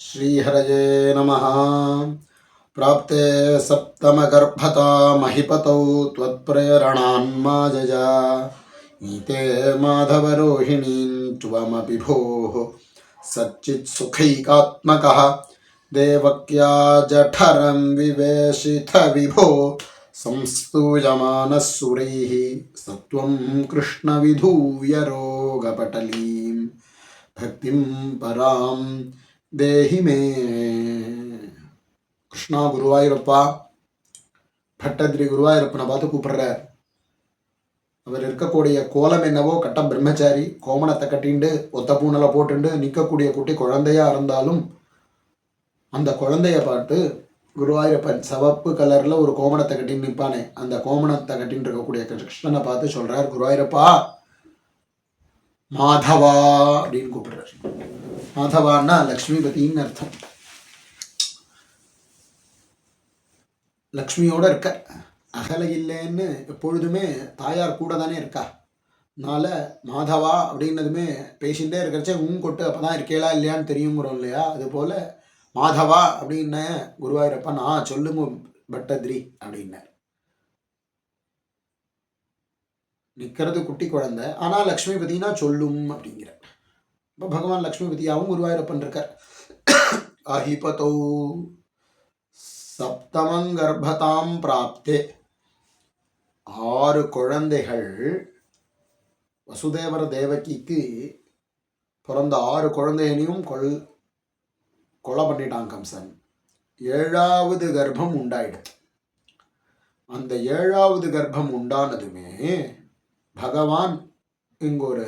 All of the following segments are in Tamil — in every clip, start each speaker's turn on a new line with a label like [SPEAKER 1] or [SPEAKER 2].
[SPEAKER 1] श्रीहरये नमः। प्राप्ते सप्तमगर्भता महिपतौ त्वत्प्रेरणान्माजया नीते माधवरोहिणीं त्वमपि भोः सच्चित्सुखैकात्मकः देवक्या जठरं विवेशिथ विभो संस्तूयमानः सुरैः सत्वं कृष्णविधूय रोगपटलीं भक्तिं परां देहि मे. கிருஷ்ணா குருவாயூரப்பா. பட்டதிரி குருவாயூரப்பனை பார்த்து கூப்பிடுறார். அவர் இருக்கக்கூடிய கோலம் என்னவோ கட்டம் பிரம்மச்சாரி, கோமணத்தை கட்டிண்டு ஒத்த பூனலை போட்டுண்டு நிற்கக்கூடிய குட்டி குழந்தையா இருந்தாலும் அந்த குழந்தைய பார்த்து குருவாயூரப்பன் சிவப்பு கலர்ல ஒரு கோமணத்தை கட்டின்னு நிற்பானே, அந்த கோமணத்தை கட்டின்னு இருக்கக்கூடிய கிருஷ்ணனை பார்த்து சொல்றார், குருவாயூரப்பா மாதவா அப்படின்னு கூப்பிடுறார். மாதவான்னா லக்ஷ்மிபதின்னு அர்த்தம். லக்ஷ்மியோட இருக்க அகல இல்லைன்னு எப்பொழுதுமே தாயார் கூட தானே இருக்கா. அதனால மாதவா அப்படின்னதுமே பேசிகிட்டே இருக்கிறச்சே கொட்டு அப்பதான் இருக்கேளா இல்லையான்னு தெரியுங்கிறோம் இல்லையா. அது போல மாதவா அப்படின்ன குருவாயூரப்பா நான் சொல்லுங்க பட்டத்ரி அப்படின்னார். நிற்கிறது குட்டி குழந்தை, ஆனா லக்ஷ்மிபதினா சொல்லும் அப்படிங்கிற. இப்போ பகவான் லக்ஷ்மிபதியாவும் குருவாயூரப்பன் இருக்கார். அஹிபதௌ சப்தமங்கர்ப்பதாம் பிராப்தே, 6 குழந்தைகள் வசுதேவர தேவகிக்கு பிறந்த 6 குழந்தைகளையும் கொலை பண்ணிட்டான் கம்சன். 7வது கர்ப்பம் உண்டாயிடுது. அந்த 7வது கர்ப்பம் உண்டானதுமே பகவான் இங்க ஒரு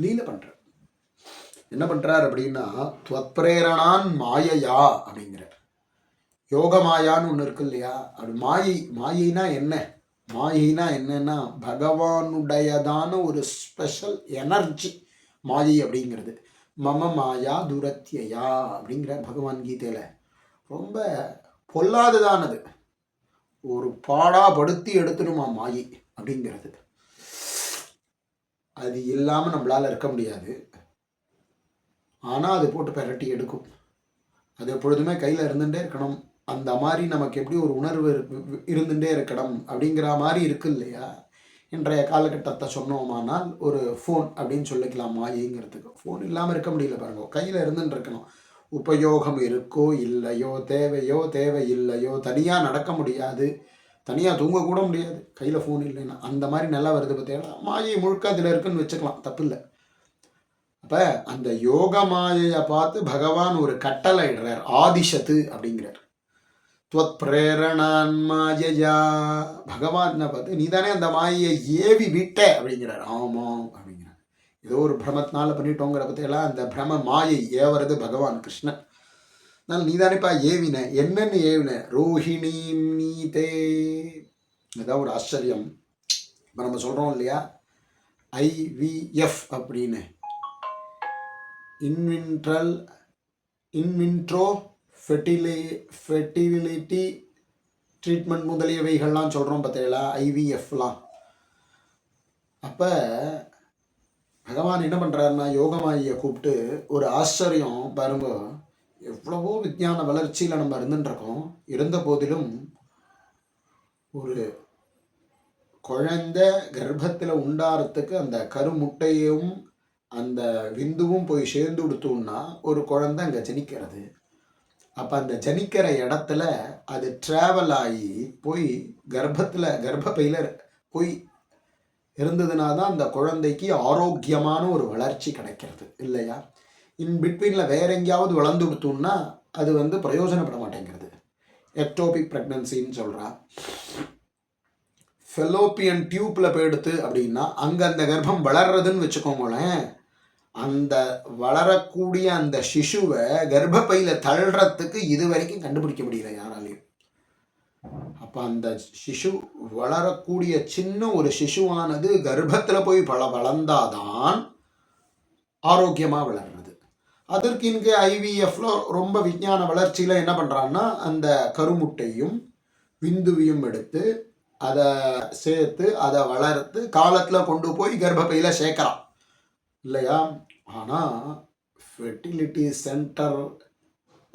[SPEAKER 1] லீலை பண்றார். என்ன பண்றார் அப்படின்னா, துவத்பிரேரணான் மாயையா அப்படிங்கிறார். யோக மாயான்னு ஒன்று இருக்கு இல்லையா. அது மாயைனா என்ன? மாயினா என்னன்னா பகவானுடையதான ஒரு ஸ்பெஷல் எனர்ஜி மாயை அப்படிங்கிறது. மம மாயா துரத்தியா அப்படிங்கிற பகவான் கீதையில ரொம்ப பொல்லாததானது, ஒரு பாடாப்படுத்தி எடுத்துருமா மாயை அப்படிங்கிறது. அது இல்லாம நம்மளால இருக்க முடியாது. ஆனா அது போட்டு பெரட்டி எடுக்கும். அது எப்பொழுதுமே கையில இருந்துட்டே இருக்கணும். அந்த மாதிரி நமக்கு எப்படி ஒரு உணர்வு இருந்துட்டே இருக்கணும் அப்படிங்கிற மாதிரி இருக்கு இல்லையா. இன்றைய காலகட்டத்தை சொன்னோமானால் ஒரு ஃபோன் அப்படின்னு சொல்லிக்கலாம் மாயைங்கிறதுக்கு. ஃபோன் இல்லாமல் இருக்க முடியல பாருங்க, கையில் இருந்துட்டு இருக்கணும். உபயோகம் இருக்கோ இல்லையோ, தேவையோ தேவை இல்லையோ, தனியாக நடக்க முடியாது, தனியாக தூங்கக்கூட முடியாது கையில் ஃபோன் இல்லைன்னா. அந்த மாதிரி நல்லா வருது பார்த்தீங்கன்னா, மாயை முழுக்க அதில் இருக்குன்னு வச்சுக்கலாம், தப்பு இல்லை. அப்போ அந்த யோக மாயையை பார்த்து பகவான் ஒரு கட்டளை இடுறார், ஆதிஷத்து அப்படிங்கிறார். துவத் பிரேரணான் மாயையா, பகவான் பார்த்து நீ தானே அந்த மாயை ஏவி விட்ட அப்படிங்கிறார். ஆமாம் அப்படிங்கிறார். ஏதோ ஒரு பிரமத்தினால பண்ணிட்டோங்கிற பற்றியெல்லாம் அந்த பிரம மாயை ஏவறது பகவான் கிருஷ்ணன். அதனால் நீ தானேப்பா ஏவின. என்னன்னு ஏவின? ரோஹிணி நீதே. இதுதான் ஒரு ஆச்சரியம். இப்போ நம்ம சொல்கிறோம் இல்லையா, IVF அப்படின்னு, இன்வின்ட்ரோ ஃபெர்டிலிட்டி ட்ரீட்மெண்ட் முதலியவைகள்லாம் சொல்கிறோம் பார்த்தீங்களா, IVFலாம். அப்போ பகவான் என்ன பண்ணுறாருன்னா, யோகமாயை கூப்பிட்டு ஒரு ஆச்சரியம் பாருங்க. எவ்வளவோ விஞ்ஞான வளர்ச்சியில் நம்ம இருந்துட்டுருக்கோம். இருந்த போதிலும் ஒரு குழந்தை கர்ப்பத்தில் உண்டாகிறதுக்கு அந்த கருமுட்டையும் அந்த விந்துவும் போய் சேர்ந்து கொடுத்தோம்னா ஒரு குழந்தை அங்கே ஜனிக்கிறது. அப்போ அந்த ஜனிக்கிற இடத்துல அது ட்ராவல் ஆகி போய் கர்ப்பப்பையில் போய் இருந்ததுனா தான் அந்த குழந்தைக்கு ஆரோக்கியமான ஒரு வளர்ச்சி கிடைக்கிறது இல்லையா. இன் பிட்வீனில் வேற எங்கேயாவது வளர்ந்து கொடுத்தோம்னா அது பிரயோஜனப்பட மாட்டேங்கிறது. எக்டோபிக் ப்ரெக்னன்சின்னு சொல்கிறா. ஃபெலோப்பியன் டியூப்பில் போயிடுத்து அப்படின்னா அங்கே அந்த கர்ப்பம் வளர்றதுன்னு வச்சுக்கோங்களேன். அந்த வளரக்கூடிய அந்த சிசுவை கர்ப்பப்பையில் தள்ளுறதுக்கு இது வரைக்கும் கண்டுபிடிக்க முடியல யாராலையும். அப்போ அந்த சிசு வளரக்கூடிய சின்ன ஒரு சிசுவானது கர்ப்பத்தில் போய் வளர்ந்தாதான் ஆரோக்கியமாக வளர்றது. அதற்கு இங்கே IVFல ரொம்ப விஞ்ஞான வளர்ச்சியில் என்ன பண்ணுறான்னா, அந்த கருமுட்டையும் விந்துவையும் எடுத்து அதை சேர்த்து அதை வளர்த்து காலத்தில் கொண்டு போய் கர்ப்பப்பையில் சேர்க்குறான் இல்லையா. ஆனால் ஃபெர்டிலிட்டி சென்டர்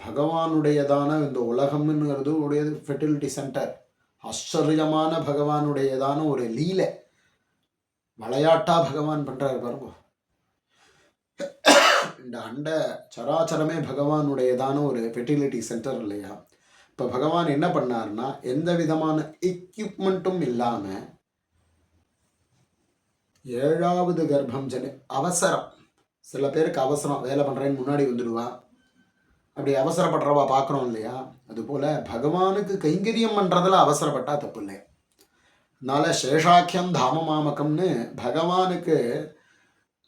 [SPEAKER 1] பகவானுடையதான இந்த உலகம்ங்கிறது உடைய ஃபெர்டிலிட்டி சென்டர். ஆச்சரியமான பகவானுடையதான ஒரு லீலை விளையாட்டா பகவான் பண்றாரு பாருங்க. இந்த அண்ட சராச்சரமே பகவானுடையதான ஒரு ஃபெர்டிலிட்டி சென்டர் இல்லையா? இப்போ பகவான் என்ன பண்ணார்னா, எந்த விதமான எக்யூப்மெண்ட்டும் இல்லாம 7வது கர்ப்பம் அவசரம். சில பேருக்கு அவசரம், வேலை பண்றேன்னு முன்னாடி வந்துடுவா, அப்படி அவசரப்படுறவா பார்க்குறோம் இல்லையா? அதுபோல பகவானுக்கு கைங்கரியம் பண்றதுல அவசரப்பட்டா தப்பு இல்லை. அதனால சேஷாக்கியம் தாமமாமகம்னு பகவானுக்கு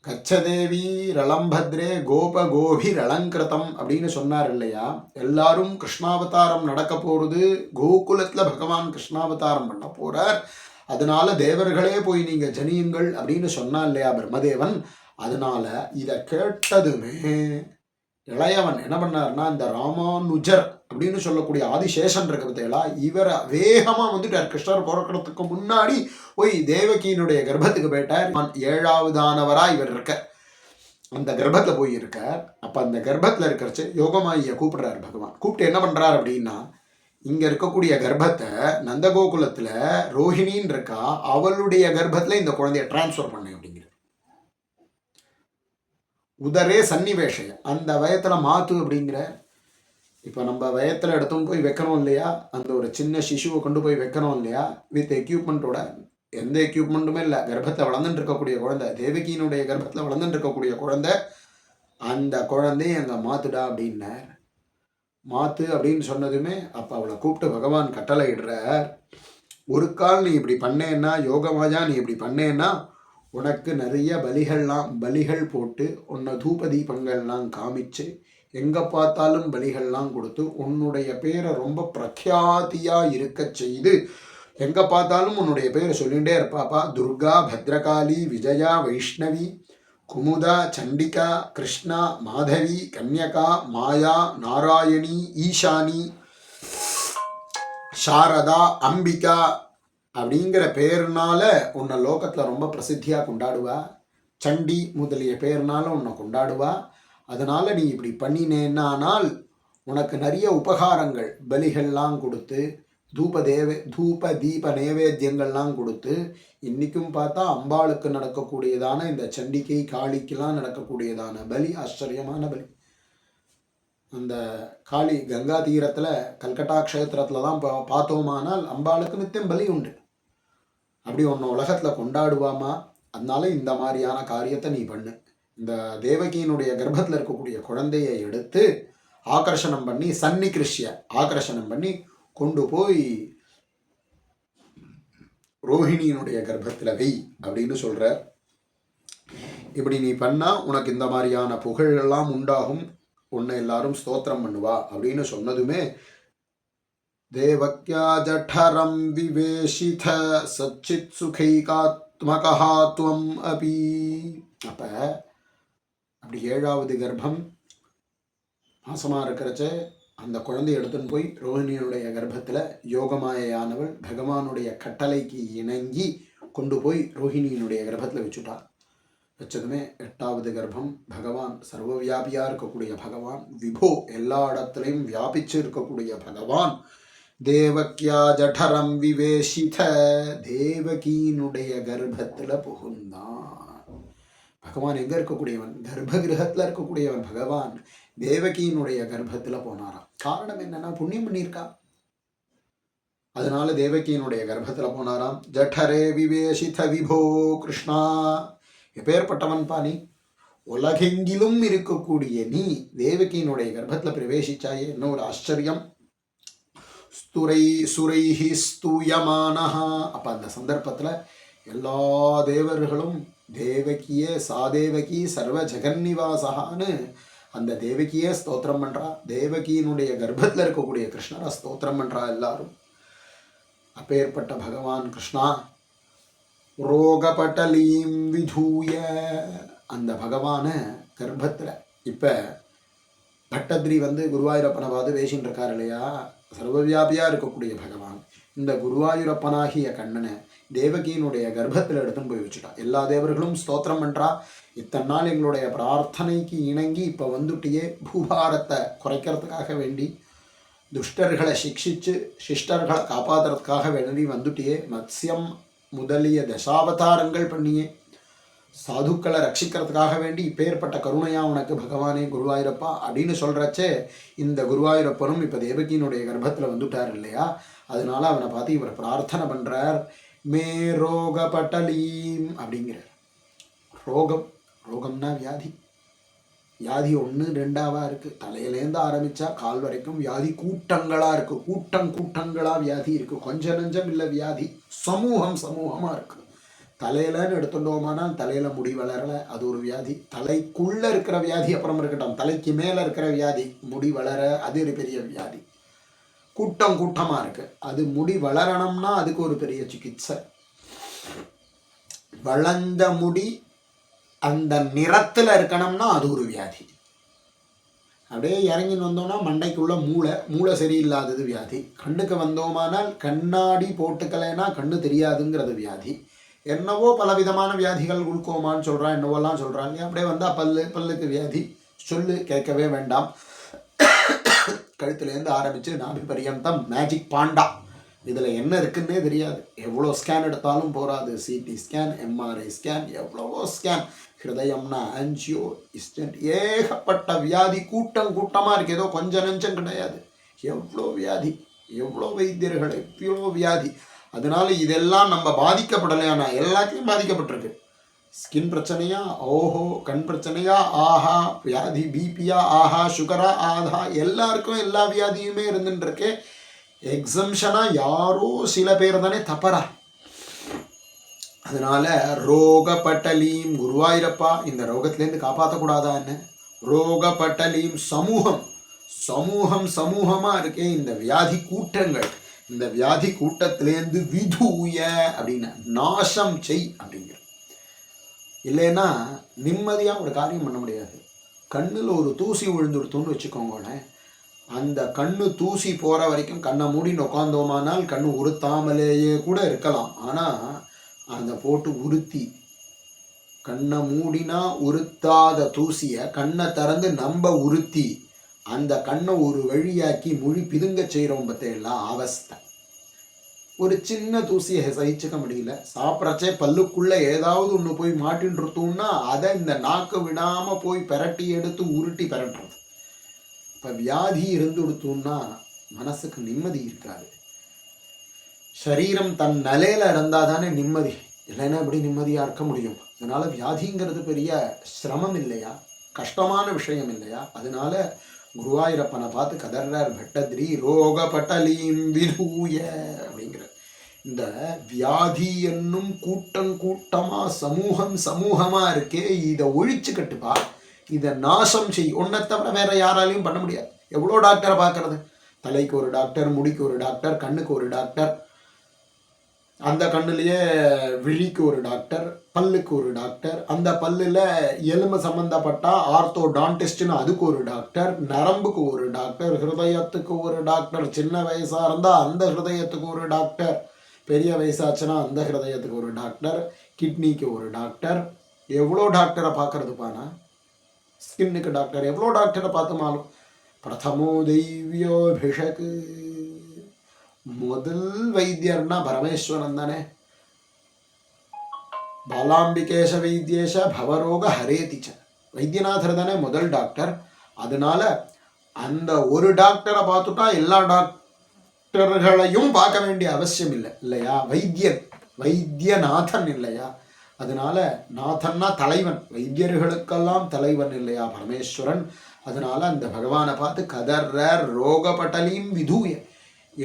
[SPEAKER 1] கச்சதேவி ரளம்பத்ரே கோப கோபி ரளங்கிருதம் அப்படின்னு சொன்னார் இல்லையா? எல்லாரும் கிருஷ்ணாவதாரம் நடக்க போறது, கோகுலத்துல பகவான் கிருஷ்ணாவதாரம் பண்ண போறார். அதனால தேவர்களே போய் நீங்க ஜனியுங்கள் அப்படின்னு சொன்னா இல்லையா பிரம்மதேவன்? அதனால இதை கேட்டதுமே இளையவன் என்ன பண்ணார்னா, இந்த ராமானுஜர் அப்படின்னு சொல்லக்கூடிய ஆதிசேஷன் இருக்க பார்த்தீங்களா, இவரை வேகமா வந்துட்டார். கிருஷ்ணர் பிறக்கிறதுக்கு முன்னாடி போய் தேவகியினுடைய கர்ப்பத்துக்கு போயிட்டார். 7வதானவரா இவர் இருக்க அந்த கர்ப்பத்தில் போய் இருக்கார். அப்போ அந்த கர்ப்பத்தில் இருக்கிறச்சு யோகமாயியை கூப்பிடுறாரு பகவான். கூப்பிட்டு என்ன பண்றாரு அப்படின்னா, இங்க இருக்கக்கூடிய கர்ப்பத்தை நந்தகோகுலத்துல ரோஹிணின்னு இருக்கா, அவளுடைய கர்ப்பத்துல இந்த குழந்தைய டிரான்ஸ்ஃபர் பண்ண அப்படிங்கிற உதரே சன்னிவேஷய அந்த வயத்துல மாத்து அப்படிங்கிற. இப்போ நம்ம வயத்தில் எடுத்துன்னு போய் வைக்கணும் இல்லையா, அந்த ஒரு சின்ன சிசுவை கொண்டு போய் வைக்கணும் இல்லையா, வித் எக்யூப்மெண்ட்டோட. எந்த எக்யூப்மெண்ட்டுமே இல்லை, கர்ப்பத்தில் வளர்ந்துட்டு இருக்கக்கூடிய குழந்தை, தேவகியினுடைய கர்ப்பத்தில் வளர்ந்துட்டு இருக்கக்கூடிய குழந்தை, அந்த குழந்தைய அங்கே மாத்துடா அப்படின்னார். மாத்து அப்படின்னு சொன்னதுமே அப்போ அவளை கூப்பிட்டு பகவான் கட்டளை இடுறார். ஒரு கால் நீ இப்படி பண்ணேன்னா, யோகமாஜா நீ இப்படி பண்ணேன்னா உனக்கு நிறைய பலிகள் போட்டு உன்னை தூப தீபங்கள்லாம் காமிச்சு எங்கே பார்த்தாலும் பலிகள்லாம் கொடுத்து உன்னுடைய பேரை ரொம்ப பிரக்யாதியாக இருக்க செய்து எங்கே பார்த்தாலும் உன்னுடைய பேரை சொல்லிகிட்டே இருப்பாப்பா. துர்கா, பத்ரகாளி, விஜயா, வைஷ்ணவி, குமுதா, சண்டிகா, கிருஷ்ணா, மாதவி, கன்யகா, மாயா, நாராயணி, ஈசானி, சாரதா, அம்பிகா அப்படிங்கிற பேர்னால உன்னை லோகத்தில் ரொம்ப பிரசித்தியாக கொண்டாடுவா. சண்டி முதலிய பேர்னால உன்னை கொண்டாடுவா. அதனால நீ இப்படி பண்ணினேன்னானால் உனக்கு நிறைய உபகாரங்கள், பலிகள்லாம் கொடுத்து, தூப தீப நைவேத்தியங்கள்லாம் கொடுத்து, இன்னைக்கும் பார்த்தா அம்பாளுக்கு நடக்கக்கூடியதான இந்த சண்டிகை காளிக்கெல்லாம் நடக்கக்கூடியதான பலி ஆச்சரியமான பலி. அந்த காளி கங்கா தீரத்தில் கல்கட்டா க்ஷேத்திரத்தில் தான் பார்த்தோமானால் அம்பாளுக்கு நித்தியம் பலி உண்டு. அப்படி ஒன்று உலகத்தில் கொண்டாடுவாமா. அதனால இந்த மாதிரியான காரியத்தை நீ பண்ணு. இந்த தேவகியினுடைய கர்ப்பத்தில் இருக்கக்கூடிய குழந்தையை எடுத்து ஆகர்ஷணம் பண்ணி, சன்னிகிருஷ்ய ஆகர்ஷணம் பண்ணி கொண்டு போய் ரோஹிணியினுடைய கர்ப்பத்தில் வை அப்படின்னு சொல்ற. இப்படி நீ பண்ணா உனக்கு இந்த மாதிரியான புகழெல்லாம் உண்டாகும், உன்னை எல்லாரும் ஸ்தோத்திரம் பண்ணுவா அப்படின்னு சொன்னதுமே தேவக்யா ஜடரம் விவேஷித சச்சித் சுகைகாத்மகா துவம் அபி. அப்ப அப்படி 7வது கர்ப்பம் மாசமாக இருக்கிறச்ச அந்த குழந்தைய எடுத்துன்னு போய் ரோஹிணியுடைய கர்ப்பத்தில் யோகமாயானவள் பகவானுடைய கட்டளைக்கு இணங்கி கொண்டு போய் ரோஹிணியினுடைய கர்ப்பத்தில் வச்சுட்டா. வச்சதுமே 8வது கர்ப்பம் பகவான் சர்வவியாபியாக இருக்கக்கூடிய பகவான், விபோ எல்லா இடத்துலையும் வியாபிச்சு இருக்கக்கூடிய பகவான் தேவக்யா ஜடரம் விவேஷித தேவகியினுடைய கர்ப்பத்தில் புகுந்தான். பகவான் எங்கே இருக்கக்கூடியவன்? கர்ப்பகிரகத்தில் இருக்கக்கூடியவன் பகவான் தேவகியினுடைய கர்ப்பத்தில் போனாராம். காரணம் என்னன்னா, புண்ணியம் பண்ணியிருக்கா. அதனால தேவகியினுடைய கர்ப்பத்தில் போனாராம். ஜடரே விவேஷித விபோ கிருஷ்ணா, எப்பேற்பட்டவன் பாணி, உலகெங்கிலும் இருக்கக்கூடிய நீ தேவகியினுடைய கர்ப்பத்தில் பிரவேசிச்சாயே, என்ன ஒரு ஆச்சரியம். சுரைஹி ஸ்தூயமானஹா. அப்போ அந்த சந்தர்ப்பத்தில் எல்லா தேவர்களும் தேவகியே சாதேவகி சர்வ ஜெகன்னிவாசகான்னு அந்த தேவகியே ஸ்தோத்திரம் பண்ணுறா. தேவகியினுடைய கர்ப்பத்தில் இருக்கக்கூடிய கிருஷ்ணரை ஸ்தோத்திரம் பண்ணுறா எல்லாரும். அப்பேற்பட்ட பகவான் கிருஷ்ணா ரோகபட்டலீம் விதூய, அந்த பகவான கர்ப்பத்தில் இப்போ பட்டத்ரி குருவாயூரப்பனை பார்த்து பேசின்னு இருக்கார் இல்லையா, சர்வவியாபியாக இருக்கக்கூடிய பகவான் இந்த குருவாயூரப்பனாகிய கண்ணனை தேவகியினுடைய கர்ப்பத்தில் எடுத்துன்னு போய் வச்சுட்டா. எல்லா தேவர்களும் ஸ்தோத்திரம் பண்ணுறா. இத்தனை நாள் எங்களுடைய பிரார்த்தனைக்கு இணங்கி இப்போ வந்துட்டியே, பூபாரத்தை குறைக்கிறதுக்காக வேண்டி, துஷ்டர்களை சிக்ஷிச்சு சிஷ்டர்களை காப்பாற்றுறதுக்காக வேண்டி வந்துட்டியே, மத்ஸ்யம் முதலிய தசாவதாரங்கள் பண்ணியே சாதுக்களை ரட்சிக்கிறதுக்காக வேண்டி இப்பேற்பட்ட கருணையா உனக்கு பகவானே குருவாயூரப்பா அப்படின்னு சொல்கிறச்சே, இந்த குருவாயூரப்பனும் இப்போ தேவகியினுடைய கர்ப்பத்தில் வந்துட்டார் இல்லையா, அதனால அவனை பார்த்து இவர் பிரார்த்தனை பண்ணுறார். மே ரோக பட்டலீம் அப்படிங்கிறார். ரோகம்னா வியாதி. வியாதி 1 2 இருக்குது. தலையிலேருந்து ஆரம்பித்தா கால் வரைக்கும் வியாதி கூட்டங்களாக இருக்குது. கூட்டங்களாக வியாதி இருக்குது. கொஞ்சம் நெஞ்சம் இல்லை வியாதி. சமூகமாக இருக்குது. தலையிலன்னு எடுத்துட்டோமானால் தலையில் முடி வளரலை, அது ஒரு வியாதி. தலைக்குள்ளே இருக்கிற வியாதி அப்புறம் இருக்கட்டும், தலைக்கு மேலே இருக்கிற வியாதி முடி வளர, அது ஒரு பெரிய வியாதி. கூட்டமாக இருக்குது. அது முடி வளரணும்னா அதுக்கு ஒரு பெரிய சிகிச்சை. வளர்ந்த முடி அந்த நிறத்தில் இருக்கணும்னா அது ஒரு வியாதி. அப்படியே இறங்கின்னு வந்தோம்னா மண்டைக்குள்ள மூளை சரியில்லாதது வியாதி. கண்ணுக்கு வந்தோமானால் கண்ணாடி போட்டுக்கலைன்னா கண்ணு தெரியாதுங்கிறது வியாதி. என்னவோ பலவிதமான வியாதிகள், குளுக்கோமான்னு சொல்கிறான், என்னவோலாம் சொல்கிறாங்க. அப்படியே வந்தால் பல்லுக்கு வியாதி சொல்லு, கேட்கவே வேண்டாம். கழுத்துலேருந்து ஆரம்பித்து நாபி பரியந்தம் மேஜிக் பாண்டா. இதில் என்ன இருக்குன்னே தெரியாது. எவ்வளோ ஸ்கேன் எடுத்தாலும் போகாது. சிடி ஸ்கேன், எம்ஆர்ஐ ஸ்கேன், எவ்வளவோ ஸ்கேன். ஹிருதயம்னா ஆன்ஜியோ, இஸ்டன்ட், ஏகப்பட்ட வியாதி. கூட்டமாக இருக்குது. ஏதோ கொஞ்சம் நெஞ்சம் கிடையாது. எவ்வளோ வியாதி, எவ்வளோ வைத்தியர்கள், எவ்வளோ வியாதி. அதனால இதெல்லாம் நம்ம பாதிக்கப்படலையானா எல்லாத்தையும் பாதிக்கப்பட்டிருக்கு. ஸ்கின் பிரச்சனையா, ஓஹோ, கண் பிரச்சனையா, ஆஹா, வியாதி, பிபியா, ஆஹா, சுகரா, ஆஹா, எல்லாருக்கும் எல்லா வியாதியுமே இருந்துருக்கு. எக்ஸம்ஷனாக யாரோ சில பேர் தானே தப்பறா. அதனால ரோகப்பட்டலீம் குருவாயூரப்பா, இந்த ரோகத்திலேருந்து காப்பாற்றக்கூடாதான்னு. ரோகப்பட்டலீம் சமூகமாக இருக்கே இந்த வியாதி கூட்டங்கள். இந்த வியாதி கூட்டத்திலேருந்து விதூய அப்படின்னா நாசம் செய் அப்படிங்கிற. இல்லைன்னா நிம்மதியாக ஒரு காரியம் பண்ண முடியாது. கண்ணில் ஒரு தூசி விழுந்துடுத்துன்னு வச்சுக்கோங்களேன். அந்த கண்ணு தூசி போகிற வரைக்கும் கண்ணை மூடின்னு உட்காந்தோமானால் கண்ணு உறுத்தாமலேயே கூட இருக்கலாம். ஆனால் அந்த போட்டு உறுத்தி கண்ணை மூடினா உறுத்தாத தூசியை கண்ணை திறந்து நம்ம உறுத்தி அந்த கண்ணை ஒரு வழியாக்கி மொழி பிதுங்க செய்கிறோம். பற்றியெல்லாம் அவஸ்தை. ஒரு சின்ன தூசியை சகிச்சுக்க முடியல. சாப்பிட்றச்சே பல்லுக்குள்ளே ஏதாவது ஒன்று போய் மாட்டின்றுத்தோம்னா அதை இந்த நாக்கு விடாமல் போய் பெரட்டி எடுத்து உருட்டி பெரட்டுறது. இப்போ வியாதி இருந்து கொடுத்தோம்னா மனசுக்கு நிம்மதி இருக்காது. சரீரம் தன் நிலையில் இருந்தால் தானே நிம்மதி. இல்லைன்னா எப்படி நிம்மதியாக இருக்க முடியும்? அதனால் வியாதிங்கிறது பெரிய சிரமம் இல்லையா, கஷ்டமான விஷயம் இல்லையா? அதனால குருவாயூரப்பனை பார்த்து கதர்றார் பட்டத்ரி. ரோகப்பட்டலீம் விதூய அப்படிங்கிற. இந்த வியாதி என்னும் கூட்டமாக சமூகமாக இருக்கே, இதை ஒழிச்சு கட்டுப்பா, இதை நாசம் செய். ஒன்றை தவிர வேற யாராலையும் பண்ண முடியாது. எவ்வளோ டாக்டரை பார்க்கறது? தலைக்கு ஒரு டாக்டர், முடிக்கு ஒரு டாக்டர், கண்ணுக்கு ஒரு டாக்டர், அந்த கண்ணுலேயே விழிக்கு ஒரு டாக்டர், பல்லுக்கு ஒரு டாக்டர், அந்த பல்லில் எலும்பு சம்மந்தப்பட்ட ஆர்த்தோடான்டிஸ்ட்னு அதுக்கு ஒரு டாக்டர், நரம்புக்கு ஒரு டாக்டர், ஹிருதயத்துக்கு ஒரு டாக்டர், சின்ன வயசாக இருந்தால் அந்த ஹிருதயத்துக்கு ஒரு டாக்டர், பெரிய வயசாச்சுன்னா அந்த ஹிருதயத்துக்கு ஒரு டாக்டர், கிட்னிக்கு ஒரு டாக்டர். எவ்வளோ டாக்டரை பார்க்கறதுப்பானா? ஸ்கின்னுக்கு டாக்டர், எவ்வளோ டாக்டரை பார்த்துமாலும். பிரதமோ தெய்வியோபிஷக்கு, முதல் வைத்தியர்னா பரமேஸ்வரன் தானே. பாலாம்பிகேஷ வைத்தியேஷ பவரோக ஹரேதிச்ச, வைத்தியநாதர் தானே முதல் டாக்டர். அதனால அந்த ஒரு டாக்டரை பார்த்துட்டா எல்லா டாக்டர்களையும் பார்க்க வேண்டிய அவசியம் இல்லை இல்லையா? வைத்தியநாதன் இல்லையா? அதனால நாதன்னா தலைவன், வைத்தியர்களுக்கெல்லாம் தலைவன் இல்லையா பரமேஸ்வரன். அதனால அந்த பகவானை பார்த்து கதர்ற ரோகப்பட்டலீம் விதூய,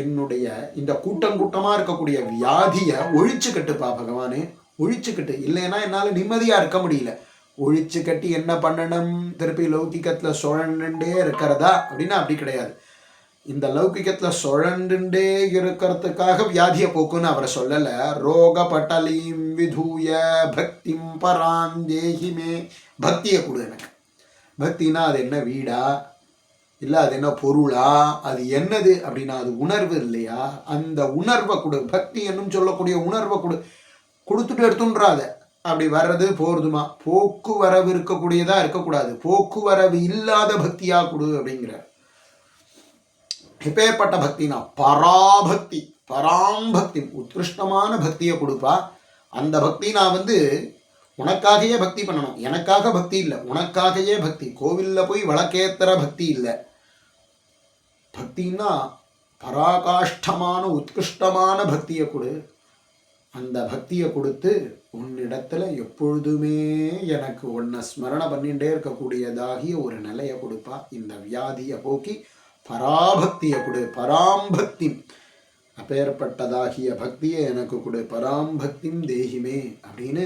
[SPEAKER 1] என்னுடைய இந்த கூட்டமாக இருக்கக்கூடிய வியாதியை ஒழிச்சு கட்டுப்பா பகவானே, ஒழிச்சுக்கிட்டு. இல்லைன்னா என்னால் நிம்மதியாக இருக்க முடியல. ஒழிச்சு கட்டி என்ன பண்ணணும்? திருப்பி லௌகிக்கத்தில் சுழண்டுண்டே இருக்கிறதா அப்படின்னா அப்படி கிடையாது. இந்த லௌகிக்கத்தில் சுழண்டுண்டே இருக்கிறதுக்காக வியாதியை போக்குன்னு அவரை சொல்லலை. ரோகப்பட்டலீம் விதூய பக்திம் பராந்தேகிமே, பக்தியை கொடு எனக்கு. பக்தினா அது என்ன, வீடா இல்லை அது என்ன பொருளா, அது என்னது அப்படின்னா அது உணர்வு இல்லையா? அந்த உணர்வை கொடு. பக்தி என்னும் சொல்லக்கூடிய உணர்வை கொடுத்துட்டு எடுத்துன்றாத. அப்படி வர்றது போறதுமா, போக்குவரவு இருக்கக்கூடியதா இருக்கக்கூடாது, போக்குவரவு இல்லாத பக்தியா கொடு அப்படிங்கிறார். எப்பேற்பட்ட பக்தினா பராபக்தி, பராம்பக்தி, உத்கிருஷ்டமான பக்தியை கொடுப்பா. அந்த பக்தி நான் உனக்காகவே பக்தி பண்ணணும், எனக்காக பக்தி இல்லை, உனக்காகவே பக்தி. கோவில்ல போய் வழக்கேத்துற பக்தி இல்லை. பக்தின்னா பராகாஷ்டமான உத்கிருஷ்டமான பக்தியை கொடு. அந்த பக்தியை கொடுத்து உன்னிடத்துல எப்பொழுதுமே எனக்கு உன்னை ஸ்மரண பண்ணிகிட்டே இருக்கக்கூடியதாகிய ஒரு நிலையை கொடுப்பா. இந்த வியாதியை போக்கி பராபக்தியை கொடு, பராம்பக்தி, அப்பேற்பட்டதாகிய பக்தியை எனக்கு கொடு, பராம்பக்திம் தேகிமே அப்படின்னு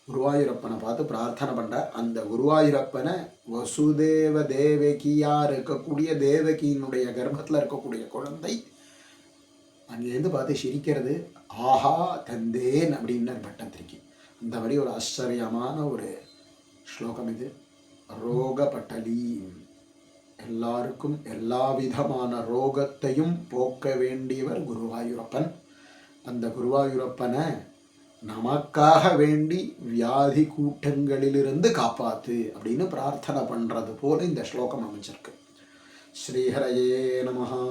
[SPEAKER 1] குருவாயூரப்பனை பார்த்து பிரார்த்தனை பண்ற. அந்த குருவாயூரப்பனை வசுதேவ தேவகியா இருக்கக்கூடிய தேவகியினுடைய கர்ப்பத்தில் இருக்கக்கூடிய குழந்தை அங்கேருந்து பார்த்து சிரிக்கிறது. ஆஹா தந்தேன் அப்படின்னு பட்டத்திரிக்கை. அந்த மாதிரி ஒரு ஆச்சரியமான ஒரு ஸ்லோகம் இது. ரோகபட்டலி, எல்லாருக்கும் எல்லா விதமான ரோகத்தையும் போக்க வேண்டியவர் குருவாயூரப்பன். அந்த குருவாயூரப்பனை நமக்காக வேண்டி வியாதி கூட்டங்களிலிருந்து காப்பாத்து அப்படின்னு பிரார்த்தனை பண்றது போல இந்த ஸ்லோகம் அமைஞ்சிருக்கு. ஸ்ரீஹரயே நமஹா.